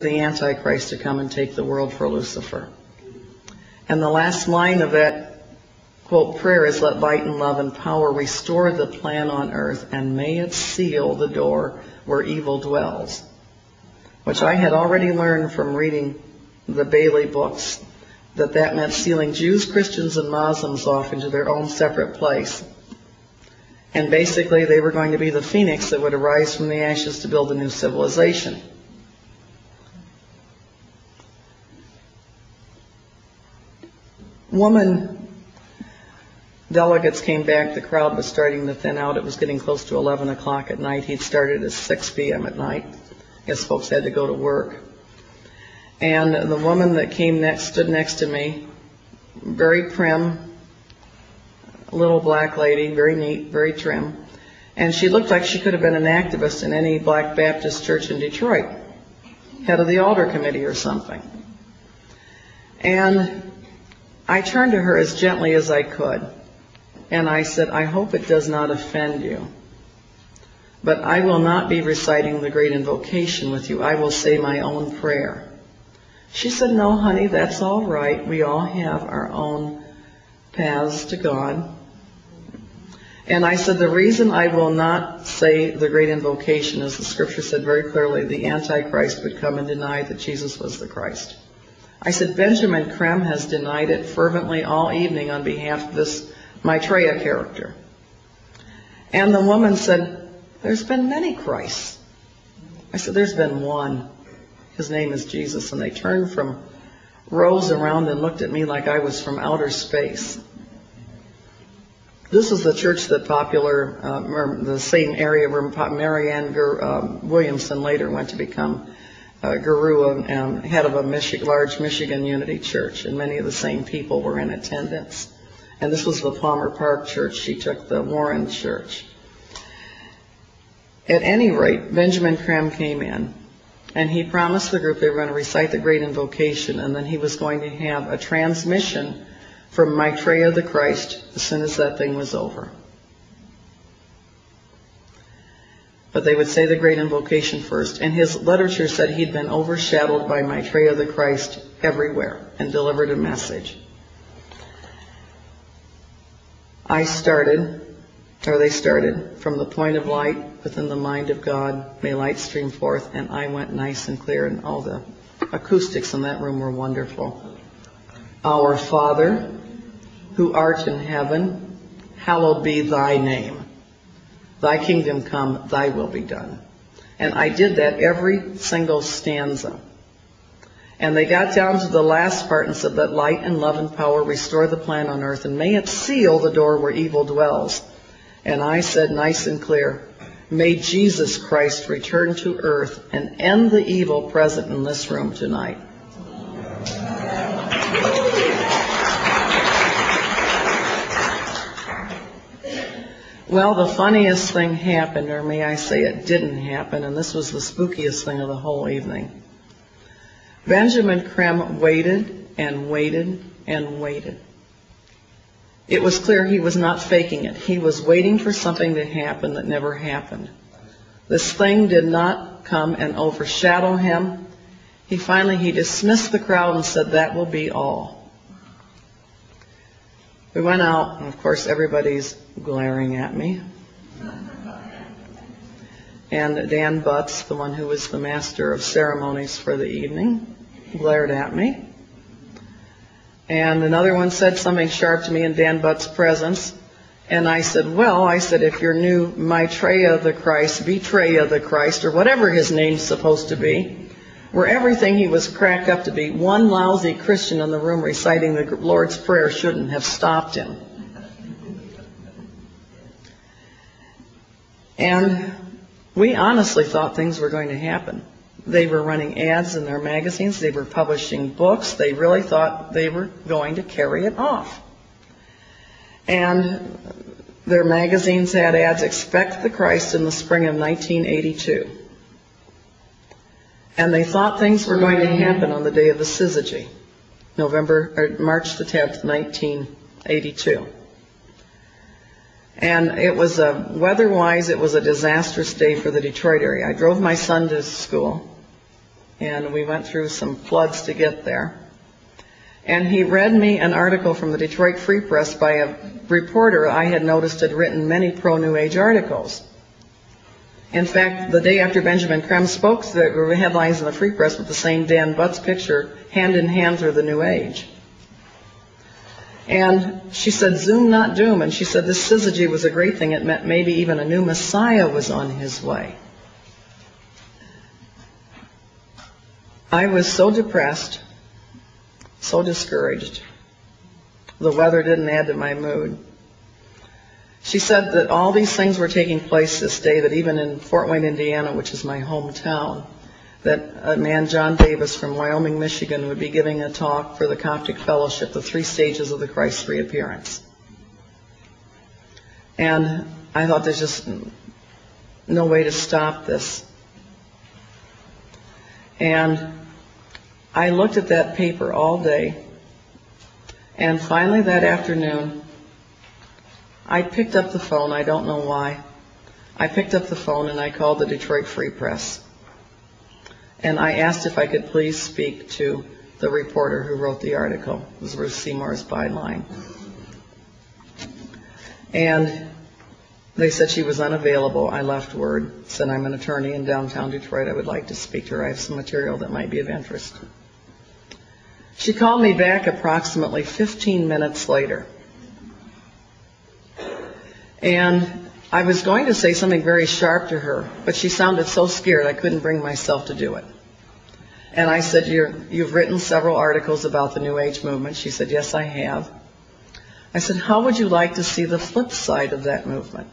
the Antichrist to come and take the world for Lucifer. And the last line of that, quote, prayer is, let light and love and power restore the plan on earth, and may it seal the door where evil dwells. Which I had already learned from reading the Bailey books, that meant sealing Jews, Christians, and Muslims off into their own separate place. And basically they were going to be the phoenix that would arise from the ashes to build a new civilization. Delegates came back. The crowd was starting to thin out. It was getting close to 11 o'clock at night. He'd started at 6 p.m. at night. I guess folks had to go to work. And the woman that stood next to me, very prim, little black lady, very neat, very trim. And she looked like she could have been an activist in any Black Baptist church in Detroit, head of the altar committee or something. And I turned to her as gently as I could, and I said, I hope it does not offend you, but I will not be reciting the great invocation with you. I will say my own prayer. She said, no, honey, that's all right. We all have our own paths to God. And I said, the reason I will not say the great invocation is the scripture said very clearly, the Antichrist would come and deny that Jesus was the Christ. I said, Benjamin Creme has denied it fervently all evening on behalf of this Maitreya character. And the woman said, there's been many Christs. I said, there's been one. His name is Jesus. And they turned from rows around and looked at me like I was from outer space. This is the church that the same area where Marianne Williamson later went to become guru and head of a large Michigan Unity church, and many of the same people were in attendance. And this was the Palmer Park church. She took the Warren church. At any rate, Benjamin Creme came in, and he promised the group they were going to recite the great invocation, and then he was going to have a transmission from Maitreya the Christ as soon as that thing was over. But they would say the great invocation first. And his literature said he'd been overshadowed by Maitreya the Christ everywhere and delivered a message. They started from the point of light within the mind of God, may light stream forth, and I went nice and clear, and all the acoustics in that room were wonderful. Our Father, who art in heaven, hallowed be thy name. Thy kingdom come, thy will be done. And I did that every single stanza. And they got down to the last part and said, let light and love and power restore the plan on earth, and may it seal the door where evil dwells. And I said nice and clear, may Jesus Christ return to earth and end the evil present in this room tonight. Well, the funniest thing happened, or may I say it didn't happen, and this was the spookiest thing of the whole evening. Benjamin Creme waited and waited and waited. It was clear he was not faking it. He was waiting for something to happen that never happened. This thing did not come and overshadow him. He dismissed the crowd and said, that will be all. We went out, and of course everybody's glaring at me. And Dan Butts, the one who was the master of ceremonies for the evening, glared at me. And another one said something sharp to me in Dan Butts' presence. And I said, if your new Maitreya the Christ, Betreya the Christ, or whatever his name's supposed to be, were everything he was cracked up to be, one lousy Christian in the room reciting the Lord's Prayer shouldn't have stopped him. And we honestly thought things were going to happen. They were running ads in their magazines. They were publishing books. They really thought they were going to carry it off. And their magazines had ads, expect the Christ in the spring of 1982. And they thought things were going to happen on the day of the syzygy, March the 10th, 1982. And it was weather-wise, it was a disastrous day for the Detroit area. I drove my son to school. and we went through some floods to get there. And he read me an article from the Detroit Free Press by a reporter I had noticed had written many pro-New Age articles. In fact, the day after Benjamin Krem spoke, there were headlines in the Free Press with the same Dan Butts picture, hand in hand through the New Age. And she said, "Zoom, not doom." And she said this syzygy was a great thing. It meant maybe even a new Messiah was on his way. I was so depressed, so discouraged. The weather didn't add to my mood. She said that all these things were taking place this day, that even in Fort Wayne, Indiana, which is my hometown, that a man, John Davis from Wyoming, Michigan, would be giving a talk for the Coptic Fellowship, the 3 stages of the Christ reappearance. And I thought there's just no way to stop this. And I looked at that paper all day, and finally that afternoon, I picked up the phone. I don't know why. I picked up the phone and I called the Detroit Free Press. And I asked if I could please speak to the reporter who wrote the article. It was Ruth Seymour's byline. And they said she was unavailable. I left word, said I'm an attorney in downtown Detroit. I would like to speak to her. I have some material that might be of interest. She called me back approximately 15 minutes later. And I was going to say something very sharp to her, but she sounded so scared I couldn't bring myself to do it. And I said, "You've written several articles about the New Age movement." She said, "Yes, I have." I said, "How would you like to see the flip side of that movement?"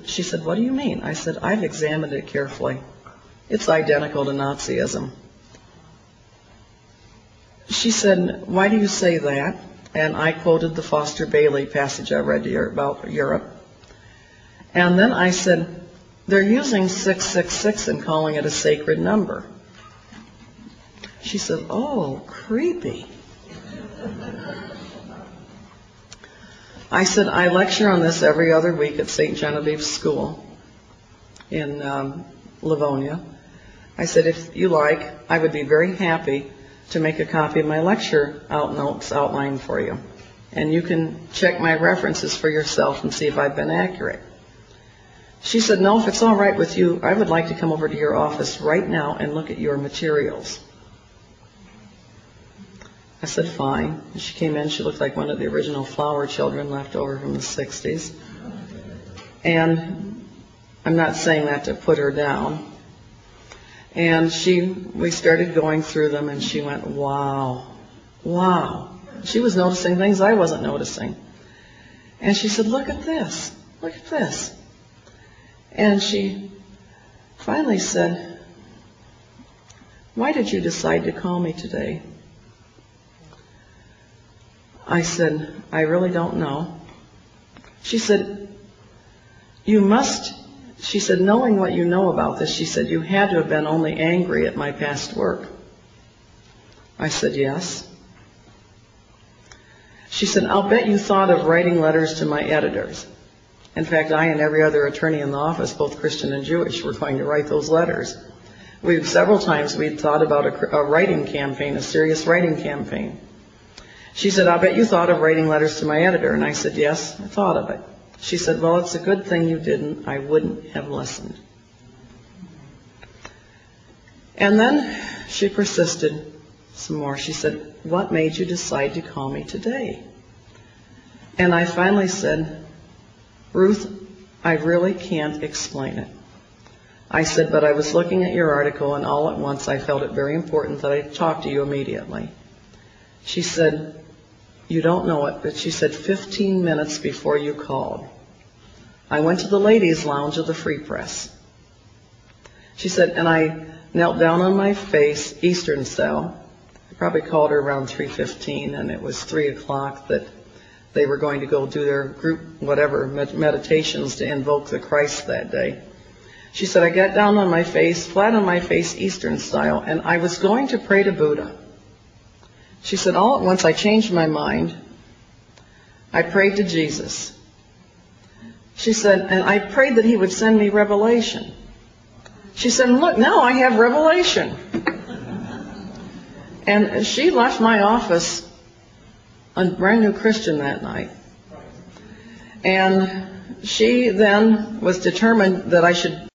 She said, "What do you mean?" I said, "I've examined it carefully. It's identical to Nazism." She said, "Why do you say that?" And I quoted the Foster Bailey passage I read to you about Europe. And then I said, "They're using 666 and calling it a sacred number." She said, "Oh, creepy." I said, "I lecture on this every other week at St. Genevieve's School in Livonia." I said, "If you like, I would be very happy to make a copy of my lecture notes outline for you. And you can check my references for yourself and see if I've been accurate." She said, "No, if it's all right with you, I would like to come over to your office right now and look at your materials." I said, "Fine." And she came in. She looked like one of the original flower children left over from the 60s. And I'm not saying that to put her down. And we started going through them, and she went, "Wow, wow." She was noticing things I wasn't noticing. And she said, "Look at this, look at this." And she finally said, "Why did you decide to call me today?" I said, "I really don't know." She said, "You must," she said, "knowing what you know about this," she said, "you had to have been only angry at my past work." I said, "Yes." She said, "I'll bet you thought of writing letters to my editors." In fact, I and every other attorney in the office, both Christian and Jewish, were going to write those letters. Several times we'd thought about a writing campaign, a serious writing campaign. She said, "I'll bet you thought of writing letters to my editor." And I said, "Yes, I thought of it." She said, "Well, it's a good thing you didn't. I wouldn't have listened." And then she persisted some more. She said, "What made you decide to call me today?" And I finally said, "Ruth, I really can't explain it." I said, "But I was looking at your article, and all at once I felt it very important that I talk to you immediately." She said, "You don't know it," but she said, 15 minutes before you called, I went to the ladies' lounge of the Free Press. She said, and I knelt down on my face, Eastern style. I probably called her around 3:15, and it was 3 o'clock that they were going to go do their group, whatever, meditations to invoke the Christ that day. She said, I got down on my face, flat on my face, Eastern style, and I was going to pray to Buddha. She said, all at once I changed my mind. I prayed to Jesus. She said, and I prayed that he would send me revelation. She said, look, now I have revelation. And she left my office a brand new Christian that night. And she then was determined that I should